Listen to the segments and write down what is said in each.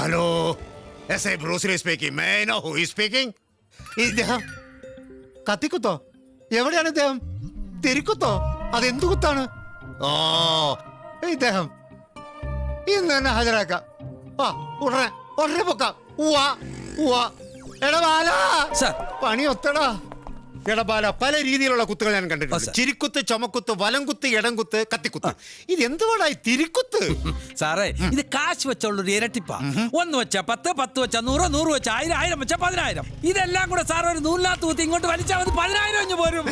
Hello S I Bruce Lee speaking. May I know who is speaking? ഇദ്ദേഹം കത്തിക്കുത്തോ? എവിടെയാണ് ഇദ്ദേഹം? തിരിക്കുത്തോ? അതെന്തു കുത്താണ്? ഓ ഇദ്ദേഹം ഇന്ന് തന്നെ ഹാജരാക്കാം. ആ ഉടനെ ഉടനെ പൊക്കാം. എടാ ബാല, പണി ഒത്തടാ. എടാ ബാല, പല രീതിയിലുള്ള കുത്തുകൾ ഞാൻ കണ്ടിട്ടുണ്ട്. ചിരിക്കുത്ത്, ചുമക്കുത്ത്, വലംകുത്ത്, ഇടംകുത്ത്, കത്തിക്കുത്ത്. ഇത് എന്തുകൊണ്ടായി തിരിക്കുത്ത്? സാറേ, ഇത് കാശ് വെച്ചുള്ളൊരു ഇരട്ടിപ്പാ. 1 വെച്ചാ 10, 10 വെച്ചാ 100, 100 വെച്ചാ 1000, 1000 വെച്ചാ 10000. ഇതെല്ലാം കൂടെ സാർ ഒരു 100 കുത്തി ഇങ്ങോട്ട് വലിച്ചാൽ മതി, 10000 പോരും.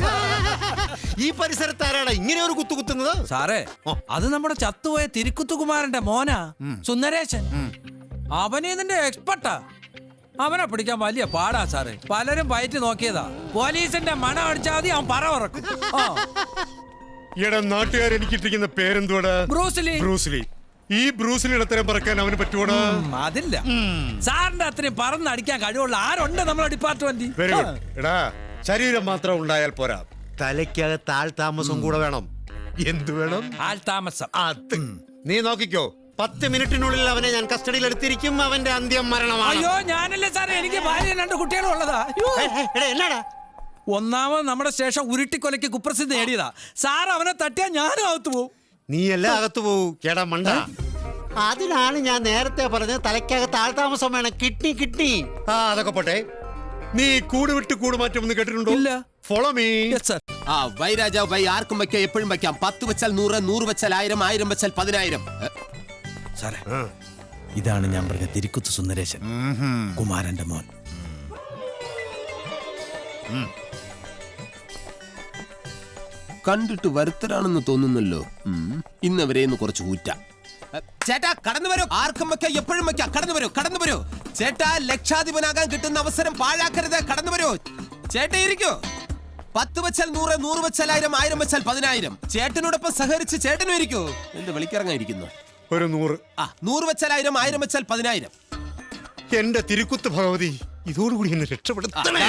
ഈ പരിസരത്ത് ആരാടാ ഇങ്ങനെ ഒരു കുത്തു കുത്തുന്നത്? സാറേ, അത് നമ്മുടെ ചത്തുപോയ തിരുക്കുത്തുകുമാരന്റെ മോനാ സുന്ദരേശൻ. അവനിതിന്റെ എക്സ്പെർട്ടാ. അവനെ പിടിക്കാൻ വലിയ പാടാ സാറേ. പലരും പയറ്റി നോക്കിയതാ. പോലീസിന്റെ മണം അടിച്ചാൽ മതി, അവൻ പറ ഉറക്കും. ഈയിടെ നാട്ടുകാർ എനിക്കിട്ടിരിക്കുന്ന പേരെന്തുവാടാ? ബ്രൂസ്ലി. ബ്രൂസ്ലി. ഈ ബ്രൂസ്ലിയുടെ അത്രയും പറക്കാൻ അവന് പറ്റുവാടാ? അതില്ല. സാറിന്റെ അത്രയും പറന്നടിക്കാൻ കഴിവുള്ള ആരുണ്ട് നമ്മുടെ ഡിപ്പാർട്ട്മെന്റ്? Very good. എടാ, ശരീരം മാത്രം ഉണ്ടായാൽ പോരാ, തലയ്ക്കകത്ത് ആൾ താമസം കൂടെ വേണം. എന്ത് വേണം? ആൾ താമസം. നീ നോക്കിക്കോ, 10 മിനിറ്റിനുള്ളിൽ അവനെ ഞാൻ കസ്റ്റഡിയിൽ എടുത്തിരിക്കും. അവന്റെ അന്ത്യം മരണമാണ്. അയ്യോ, ഞാനല്ലേ സാറേ, എനിക്ക് ഭാര്യ 2 കുട്ടികളും ഉള്ളതാ. എന്നാടാ? ഒന്നാമത് നമ്മുടെ സ്റ്റേഷൻ ഉരുട്ടിക്കൊലയ്ക്ക് കുപ്രസിദ്ധി നേടിയതാ. സാർ അവനെ തട്ടിയാ ഞാനും അകത്തു പോവും. നീ എല്ലാം അകത്തു പോവൂ, കേടാ മണ്ട. അതിനാണ് ഞാൻ നേരത്തെ പറഞ്ഞത് തലയ്ക്കകത്ത് ആൾ താമസം വേണം. കിഡ്നി. ആ അതൊക്കെ പോട്ടെ. നീ കൂട് വിട്ട് കൂട് മാറ്റം ഒന്ന് കേട്ടിട്ടുണ്ടോ? ഇല്ല. Follow me. വൈ രാജാവ് വൈ. ആർക്കും വയ്ക്കാം, എപ്പോഴും വയ്ക്കാം. 10 വെച്ചാൽ 100, 100 വെച്ചാൽ 1000, 1000 വെച്ചാൽ 10000. സാറേ, ഇതാണ് ഞാൻ പറഞ്ഞ തിരുക്കുത്ത് സുന്ദരേശൻ, കുമാരന്റെ മോൻ. കണ്ടിട്ട് വരുത്തരാണെന്ന് തോന്നുന്നല്ലോ. ഇന്നവരെ കുറച്ച് ഊറ്റ. ചേട്ടാ കടന്നു വരൂ. ആർക്കും വെക്കാം, എപ്പോഴും വെക്കാം. കടന്നു വരൂ. ചേട്ടാ, ലക്ഷാധിപനാകാൻ കിട്ടുന്ന അവസരം പാഴാക്കരുത്. കടന്നു വരൂ. ചേട്ടാ ഇരിക്കൂ. 10 വെച്ചാൽ 100, 100 വെച്ചാൽ 1000, 1000 വെച്ചാൽ 10000. ചേട്ടനോടൊപ്പം സഹകരിച്ച് ചേട്ടനും ഇരിക്കൂ. എന്ത് വിളിക്കിറങ്ങിയിരിക്കുന്നു? ഒരു 100. 100 വെച്ചാൽ 1000, 1000 വെച്ചാൽ 10000. എന്റെ തിരുക്കുത്ത് ഭഗവതി, ഇതോടുകൂടി എന്നെ രക്ഷപ്പെടുത്തണേ.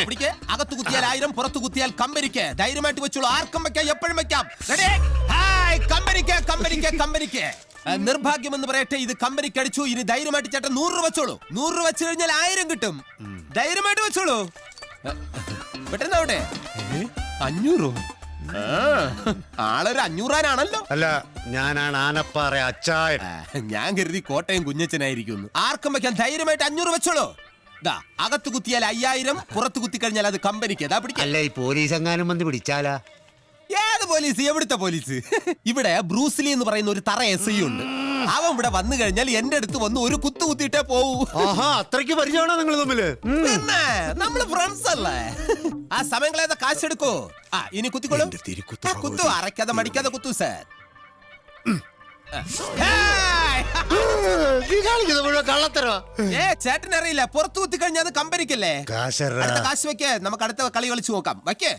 അകത്ത് കുത്തിയാൽ 1000, പുറത്ത് കുത്തിയാൽ കമ്പനിക്ക്. ധൈര്യമായിട്ട് വെച്ചോളൂ. ആർക്കും വെക്കാം, എപ്പോഴും വെക്കാം. കമ്പനിക്ക്. നിർഭാഗ്യമെന്ന് പറയട്ടെ, ഇത് കമ്പനിക്ക് അടിച്ചു. ഇനി ധൈര്യമായിട്ട് ചേട്ടൻ 100 വെച്ചോളൂ. 100 വെച്ച് കഴിഞ്ഞാൽ 1000 കിട്ടും. ധൈര്യമായിട്ട് വെച്ചോളൂ. പെട്ടെന്നവിടെ 500. ആളൊരു 500-ആണല്ലോ. അല്ല, ഞാനാണ് ആനപ്പാറ അച്ചായൻ. ഞാൻ കരുതി കോട്ടയം കുഞ്ഞച്ചനായിരിക്കുന്നു. ആർക്കും വെക്കാൻ ധൈര്യമായിട്ട് 500 വെച്ചോളൂ. അകത്ത് കുത്തിയാൽ 5000, പുറത്ത് കുത്തി കഴിഞ്ഞാൽ അത് കമ്പനിക്ക്. അല്ല, ഈ പോലീസ് എങ്ങാനും വന്ന് പിടിച്ചാലാ? ഏത് പോലീസ്? എവിടുത്തെ പോലീസ്? ഇവിടെ ബ്രൂസ്ലി എന്ന് പറയുന്ന ഒരു തറ SI ഉണ്ട്. അവൻ ഇവിടെ വന്നു കഴിഞ്ഞാൽ എന്റെ അടുത്ത് വന്ന് ഒരു കുത്തു കുത്തിയിട്ടേ പോവൂ. അത്രയ്ക്ക് പരിചയമാണോ നിങ്ങൾ തമ്മില്? നമ്മള് ഫ്രണ്ട്സ് അല്ലേ? ആ സമയങ്ങളേതാ കാശെടുക്കോ. ഇനി കുത്തിക്കോളൂ. കുത്തു, അറയ്ക്കാതെ മടിക്കാതെ കുത്തു സാർ. ചേട്ടനറിയില്ല, പുറത്തു കുത്തി കഴിഞ്ഞാൽ അത് കമ്പനിക്കല്ലേ. കാശ് വെക്കേ, നമുക്ക് അടുത്ത കളി കളിച്ചു നോക്കാം. വയ്ക്കേ.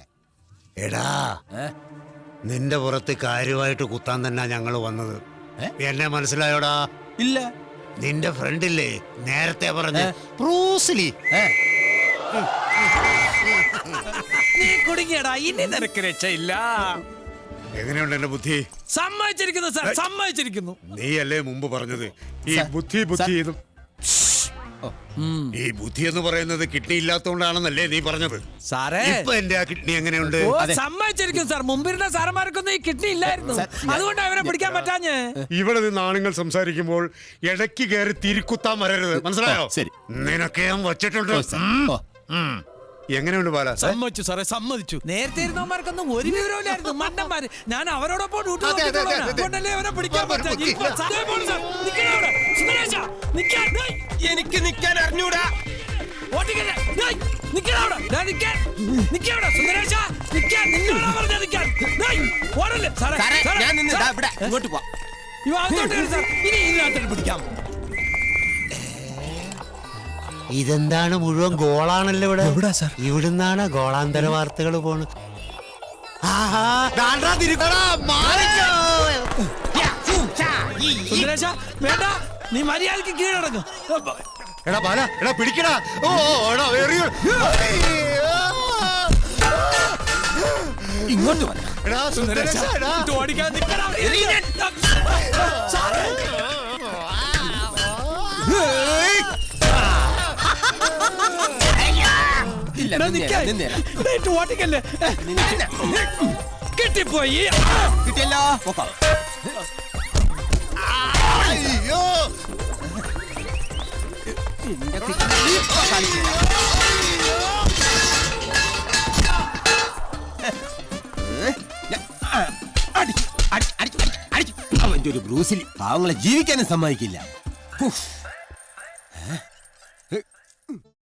എടാ, നിന്റെ പുറത്ത് കാര്യമായിട്ട് കുത്താൻ തന്നെ ഞങ്ങള് വന്നത്. എന്നെ മനസ്സിലായോടാ? ഇല്ല. നിന്റെ ഫ്രണ്ടില്ലേ നേരത്തെ പറഞ്ഞ ബ്രൂസ്ലി? നീ കുടുങ്ങിയടാ, ഇനി നിനക്ക് രക്ഷയില്ല. എങ്ങനെയുണ്ട് എന്റെ ബുദ്ധി? സമ്മതിച്ചിരിക്കുന്നു സാർ, സമ്മതിച്ചിരിക്കുന്നു. നീയല്ലേ മുമ്പ് പറഞ്ഞത് ഈ ബുദ്ധി ഈ ബുദ്ധി എന്ന് പറയുന്നത് കിഡ്നി ഇല്ലാത്തതുകൊണ്ടാണെന്നല്ലേ നീ പറഞ്ഞത്? സാറേ, ഇപ്പൊ എന്റെ ആ കിഡ്നി എങ്ങനെയുണ്ട്? സമ്മതിച്ചിരിക്കും സാർ. മുമ്പിരുന്ന സാറന്മാർക്കൊന്നും ഈ കിഡ്നി ഇല്ലായിരുന്നു. അതുകൊണ്ട് അവരെ പിടിക്കാൻ പറ്റാഞ്ഞ്. ഇവിടെ നിന്ന് ആണുങ്ങൾ സംസാരിക്കുമ്പോൾ ഇടയ്ക്ക് കയറി തിരിക്കുത്താൻ വരരുത്, മനസ്സിലായോ? ശരി. നിനക്ക് ഞാൻ വച്ചിട്ടുണ്ട്. എങ്ങനെയുണ്ട് ബാല? സമ്മതിച്ചു സാറേ, സമ്മതിച്ചു. നേരത്തെ ഇരുന്നവന്മാർക്കൊന്നും ഒരു വിവരമില്ലായിരുന്നു, മണ്ടന്മാര്. ഞാൻ അവരോടൊപ്പം അതുകൊണ്ടല്ലേ അവരെ പിടിക്കാൻ പറ്റാ. എനിക്ക് നിൽക്കാൻ അറിഞ്ഞൂടാ. ഇങ്ങോട്ട് പോ. ഇനി ഇതിനകത്തോട്ട് പിടിക്കാം. ഇതെന്താണ് മുഴുവൻ ഗോളാണല്ലോ ഇവിടെ. ഇവിടുന്നാണ് ഗോളാന്തര വാർത്തകൾ പോണ്. വേണ്ട, നീ മര്യാദക്ക് കീഴടങ്ങും. എടാ ബാല, എടാ പിടിക്കടാ. ഇങ്ങോട്ട് ഓടിക്കാൻ നിൽക്കണം. ഇല്ല, എടാ, നിന്നേരാ, നിക്കാൻ. നിന്നേരാ. ബ്രേക്ക് ഓട്ടിക്കല്ലേ. നിന്നെ. കിട്ടിപ്പോയി. കിട്ടിയല്ലോ. പോക്കാം. അയ്യോ നിന്റെ കിട്ടി. ഇപ്പൊ കാണിച്ചു തരാം. അടിക്ക്, അടി, അടി, അടി, അടിക്ക്. അവന്റെ ഒരു ബ്രൂസിലി പാവങ്ങളെ ജീവിക്കാനും സമ്മതിക്കില്ല. ഉഫ്.